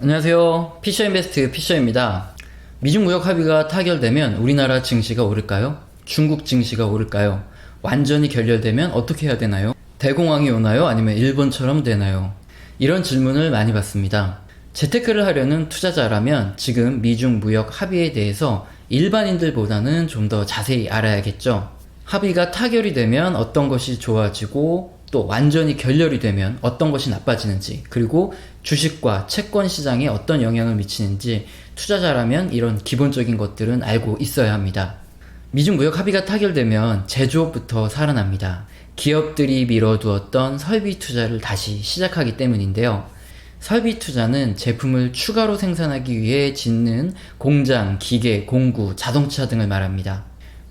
안녕하세요. 피셔인베스트 피셔입니다. 미중 무역 합의가 타결되면 우리나라 증시가 오를까요? 중국 증시가 오를까요? 완전히 결렬되면 어떻게 해야 되나요? 대공황이 오나요? 아니면 일본처럼 되나요? 이런 질문을 많이 받습니다. 재테크를 하려는 투자자라면 지금 미중 무역 합의에 대해서 일반인들보다는 좀 더 자세히 알아야겠죠. 합의가 타결이 되면 어떤 것이 좋아지고 또 완전히 결렬이 되면 어떤 것이 나빠지는지, 그리고 주식과 채권 시장에 어떤 영향을 미치는지 투자자라면 이런 기본적인 것들은 알고 있어야 합니다. 미중 무역 합의가 타결되면 제조업부터 살아납니다. 기업들이 미뤄두었던 설비 투자를 다시 시작하기 때문인데요. 설비 투자는 제품을 추가로 생산하기 위해 짓는 공장, 기계, 공구, 자동차 등을 말합니다.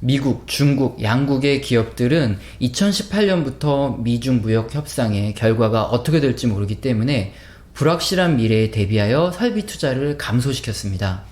미국, 중국, 양국의 기업들은 2018년부터 미중 무역 협상의 결과가 어떻게 될지 모르기 때문에 불확실한 미래에 대비하여 설비 투자를 감소시켰습니다.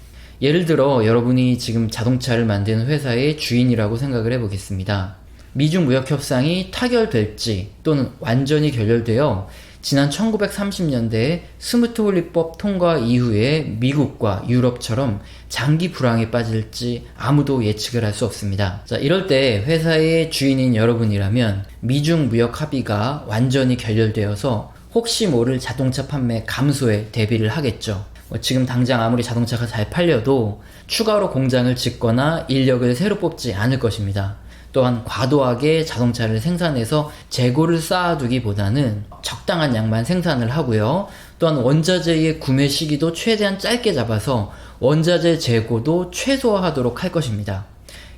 예를 들어 여러분이 지금 자동차를 만드는 회사의 주인이라고 생각을 해보겠습니다. 미중 무역 협상이 타결될지 또는 완전히 결렬되어 지난 1930년대에 스무트홀리법 통과 이후에 미국과 유럽처럼 장기 불황에 빠질지 아무도 예측을 할 수 없습니다. 자, 이럴 때 회사의 주인인 여러분이라면 미중 무역 합의가 완전히 결렬되어서 혹시 모를 자동차 판매 감소에 대비를 하겠죠. 지금 당장 아무리 자동차가 잘 팔려도 추가로 공장을 짓거나 인력을 새로 뽑지 않을 것입니다. 또한 과도하게 자동차를 생산해서 재고를 쌓아두기보다는 적당한 양만 생산을 하고요. 또한 원자재의 구매 시기도 최대한 짧게 잡아서 원자재 재고도 최소화하도록 할 것입니다.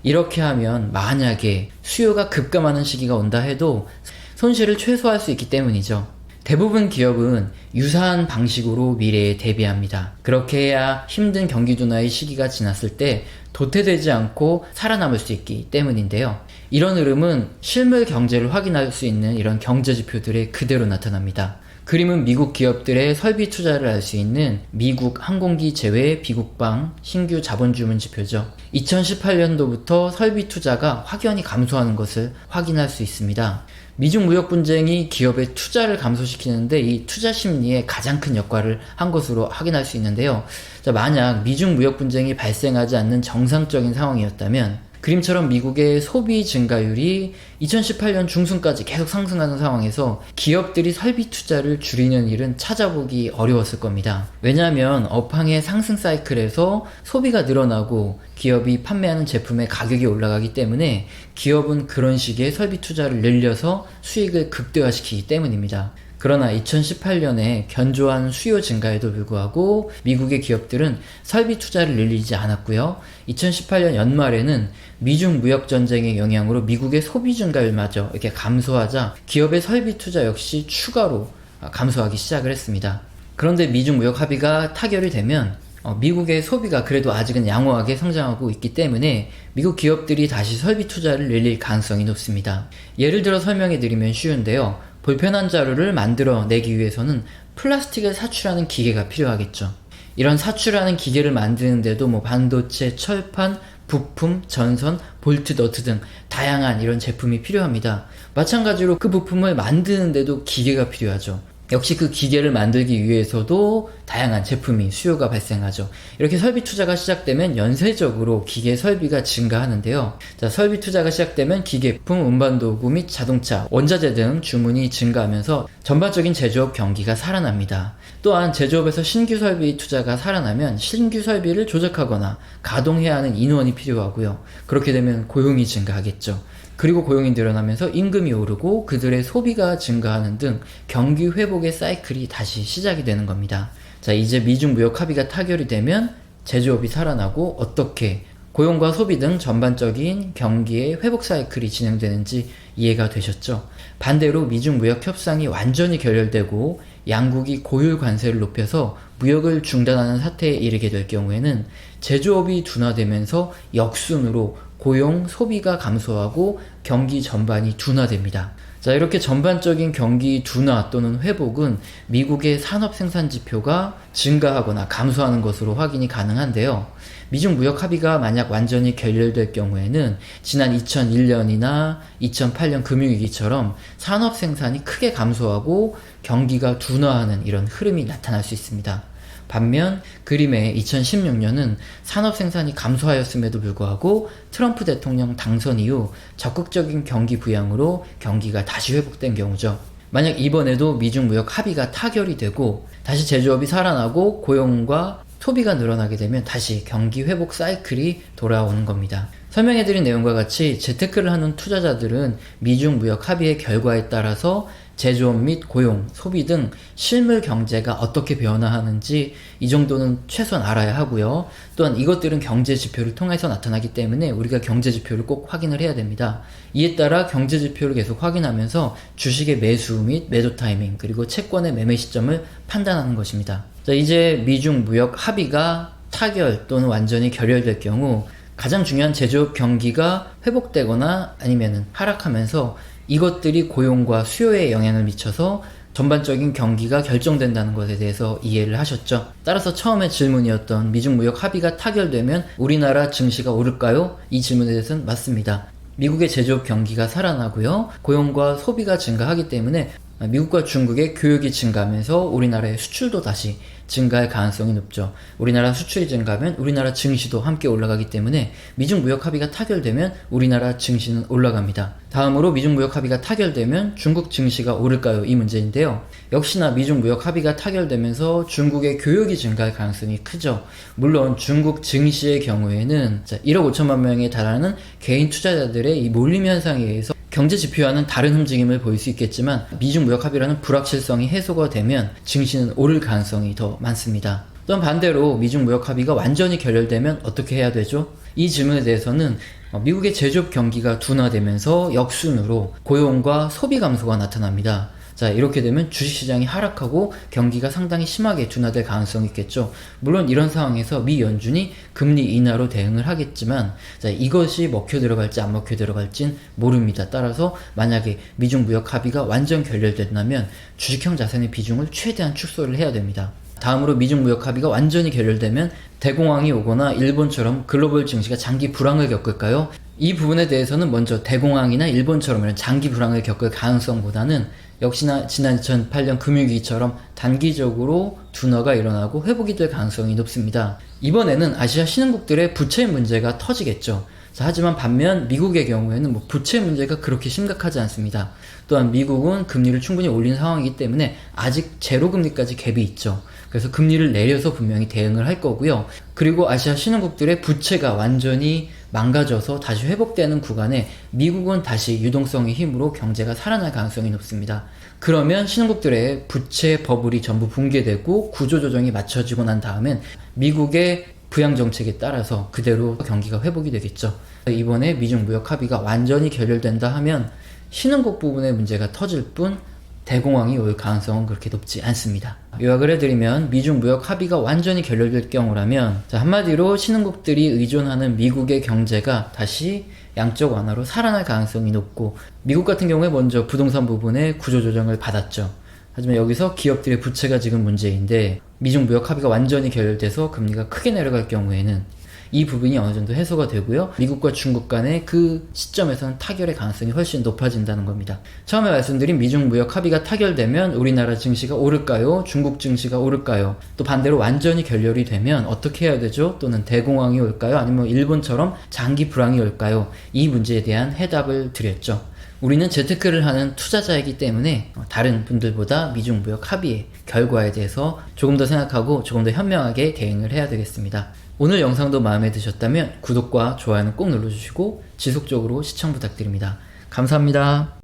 이렇게 하면 만약에 수요가 급감하는 시기가 온다 해도 손실을 최소화할 수 있기 때문이죠. 대부분 기업은 유사한 방식으로 미래에 대비합니다. 그렇게 해야 힘든 경기 둔화의 시기가 지났을 때 도태되지 않고 살아남을 수 있기 때문인데요. 이런 흐름은 실물 경제를 확인할 수 있는 이런 경제 지표들에 그대로 나타납니다. 그림은 미국 기업들의 설비 투자를 알 수 있는 미국 항공기 제외 비국방 신규 자본 주문 지표죠. 2018년도부터 설비 투자가 확연히 감소하는 것을 확인할 수 있습니다. 미중 무역 분쟁이 기업의 투자를 감소시키는데 이 투자 심리에 가장 큰 역할을 한 것으로 확인할 수 있는데요. 자, 만약 미중 무역 분쟁이 발생하지 않는 정상적인 상황이었다면 그림처럼 미국의 소비 증가율이 2018년 중순까지 계속 상승하는 상황에서 기업들이 설비 투자를 줄이는 일은 찾아보기 어려웠을 겁니다. 왜냐하면 업황의 상승 사이클에서 소비가 늘어나고 기업이 판매하는 제품의 가격이 올라가기 때문에 기업은 그런 식의 설비 투자를 늘려서 수익을 극대화시키기 때문입니다. 그러나 2018년에 견조한 수요 증가에도 불구하고 미국의 기업들은 설비 투자를 늘리지 않았고요. 2018년 연말에는 미중 무역 전쟁의 영향으로 미국의 소비 증가율마저 이렇게 감소하자 기업의 설비 투자 역시 추가로 감소하기 시작을 했습니다. 그런데 미중 무역 합의가 타결이 되면 미국의 소비가 그래도 아직은 양호하게 성장하고 있기 때문에 미국 기업들이 다시 설비 투자를 늘릴 가능성이 높습니다. 예를 들어 설명해 드리면 쉬운데요. 볼펜한 자루를 만들어내기 위해서는 플라스틱을 사출하는 기계가 필요하겠죠. 이런 사출하는 기계를 만드는데도 반도체, 철판, 부품, 전선, 볼트, 너트 등 다양한 이런 제품이 필요합니다. 마찬가지로 그 부품을 만드는데도 기계가 필요하죠. 역시 그 기계를 만들기 위해서도 다양한 제품이 수요가 발생하죠. 이렇게 설비 투자가 시작되면 연쇄적으로 기계 설비가 증가하는데요. 자, 설비 투자가 시작되면 기계품, 운반도구 및 자동차, 원자재 등 주문이 증가하면서 전반적인 제조업 경기가 살아납니다. 또한 제조업에서 신규 설비 투자가 살아나면 신규 설비를 조작하거나 가동해야 하는 인원이 필요하고요. 그렇게 되면 고용이 증가하겠죠. 그리고 고용이 늘어나면서 임금이 오르고 그들의 소비가 증가하는 등 경기 회복의 사이클이 다시 시작이 되는 겁니다. 자, 이제 미중 무역 합의가 타결이 되면 제조업이 살아나고 어떻게 고용과 소비 등 전반적인 경기의 회복 사이클이 진행되는지 이해가 되셨죠? 반대로 미중 무역 협상이 완전히 결렬되고 양국이 고율 관세를 높여서 무역을 중단하는 사태에 이르게 될 경우에는 제조업이 둔화되면서 역순으로 고용, 소비가 감소하고 경기 전반이 둔화됩니다. 자, 이렇게 전반적인 경기 둔화 또는 회복은 미국의 산업 생산 지표가 증가하거나 감소하는 것으로 확인이 가능한데요. 미중 무역 합의가 만약 완전히 결렬될 경우에는 지난 2001년이나 2008년 금융위기처럼 산업 생산이 크게 감소하고 경기가 둔화하는 이런 흐름이 나타날 수 있습니다. 반면 그림의 2016년은 산업 생산이 감소하였음에도 불구하고 트럼프 대통령 당선 이후 적극적인 경기 부양으로 경기가 다시 회복된 경우죠. 만약 이번에도 미중 무역 합의가 타결이 되고 다시 제조업이 살아나고 고용과 소비가 늘어나게 되면 다시 경기 회복 사이클이 돌아오는 겁니다. 설명해드린 내용과 같이 재테크를 하는 투자자들은 미중 무역 합의의 결과에 따라서 제조업 및 고용, 소비 등 실물 경제가 어떻게 변화하는지 이 정도는 최소한 알아야 하고요. 또한 이것들은 경제 지표를 통해서 나타나기 때문에 우리가 경제 지표를 꼭 확인을 해야 됩니다. 이에 따라 경제 지표를 계속 확인하면서 주식의 매수 및 매도 타이밍, 그리고 채권의 매매 시점을 판단하는 것입니다. 자, 이제 미중 무역 합의가 타결 또는 완전히 결렬될 경우 가장 중요한 제조업 경기가 회복되거나 아니면 하락하면서 이것들이 고용과 수요에 영향을 미쳐서 전반적인 경기가 결정된다는 것에 대해서 이해를 하셨죠. 따라서 처음에 질문이었던 미중 무역 합의가 타결되면 우리나라 증시가 오를까요? 이 질문에 대해서는 맞습니다. 미국의 제조업 경기가 살아나고요. 고용과 소비가 증가하기 때문에 미국과 중국의 교역이 증가하면서 우리나라의 수출도 다시 증가할 가능성이 높죠. 우리나라 수출이 증가하면 우리나라 증시도 함께 올라가기 때문에 미중 무역 합의가 타결되면 우리나라 증시는 올라갑니다. 다음으로 미중 무역 합의가 타결되면 중국 증시가 오를까요? 이 문제인데요. 역시나 미중 무역 합의가 타결되면서 중국의 교역이 증가할 가능성이 크죠. 물론 중국 증시의 경우에는 1억 5천만 명에 달하는 개인 투자자들의 이 몰림 현상에 의해서 경제 지표와는 다른 움직임을 보일 수 있겠지만 미중 무역 합의라는 불확실성이 해소가 되면 증시는 오를 가능성이 더 많습니다. 또한 반대로 미중 무역 합의가 완전히 결렬되면 어떻게 해야 되죠? 이 질문에 대해서는 미국의 제조업 경기가 둔화되면서 역순으로 고용과 소비 감소가 나타납니다. 자, 이렇게 되면 주식시장이 하락하고 경기가 상당히 심하게 둔화될 가능성이 있겠죠. 물론 이런 상황에서 미 연준이 금리 인하로 대응을 하겠지만 자, 이것이 먹혀 들어갈지 안 먹혀 들어갈진 모릅니다. 따라서 만약에 미중 무역 합의가 완전 결렬된다면 주식형 자산의 비중을 최대한 축소를 해야 됩니다. 다음으로 미중 무역 합의가 완전히 결렬되면 대공황이 오거나 일본처럼 글로벌 증시가 장기 불황을 겪을까요? 이 부분에 대해서는 먼저 대공황이나 일본처럼 장기 불황을 겪을 가능성보다는 역시나 지난 2008년 금융위기처럼 단기적으로 둔화가 일어나고 회복이 될 가능성이 높습니다. 이번에는 아시아 신흥국들의 부채 문제가 터지겠죠. 자, 하지만 반면 미국의 경우에는 부채 문제가 그렇게 심각하지 않습니다. 또한 미국은 금리를 충분히 올린 상황이기 때문에 아직 제로금리까지 갭이 있죠. 그래서 금리를 내려서 분명히 대응을 할 거고요. 그리고 아시아 신흥국들의 부채가 완전히 망가져서 다시 회복되는 구간에 미국은 다시 유동성의 힘으로 경제가 살아날 가능성이 높습니다. 그러면 신흥국들의 부채 버블이 전부 붕괴되고 구조조정이 맞춰지고 난 다음엔 미국의 부양정책에 따라서 그대로 경기가 회복이 되겠죠. 이번에 미중 무역 합의가 완전히 결렬된다 하면 신흥국 부분의 문제가 터질 뿐 대공황이 올 가능성은 그렇게 높지 않습니다. 요약을 해드리면 미중 무역 합의가 완전히 결렬될 경우라면 한마디로 신흥국들이 의존하는 미국의 경제가 다시 양적 완화로 살아날 가능성이 높고 미국 같은 경우에 먼저 부동산 부분에 구조조정을 받았죠. 하지만 여기서 기업들의 부채가 지금 문제인데 미중 무역 합의가 완전히 결렬돼서 금리가 크게 내려갈 경우에는 이 부분이 어느 정도 해소가 되고요. 미국과 중국 간의 그 시점에서는 타결의 가능성이 훨씬 높아진다는 겁니다. 처음에 말씀드린 미중 무역 합의가 타결되면 우리나라 증시가 오를까요? 중국 증시가 오를까요? 또 반대로 완전히 결렬이 되면 어떻게 해야 되죠? 또는 대공황이 올까요? 아니면 일본처럼 장기 불황이 올까요? 이 문제에 대한 해답을 드렸죠. 우리는 재테크를 하는 투자자이기 때문에 다른 분들보다 미중 무역 합의의 결과에 대해서 조금 더 생각하고 조금 더 현명하게 대응을 해야 되겠습니다. 오늘 영상도 마음에 드셨다면 구독과 좋아요는 꼭 눌러주시고 지속적으로 시청 부탁드립니다. 감사합니다.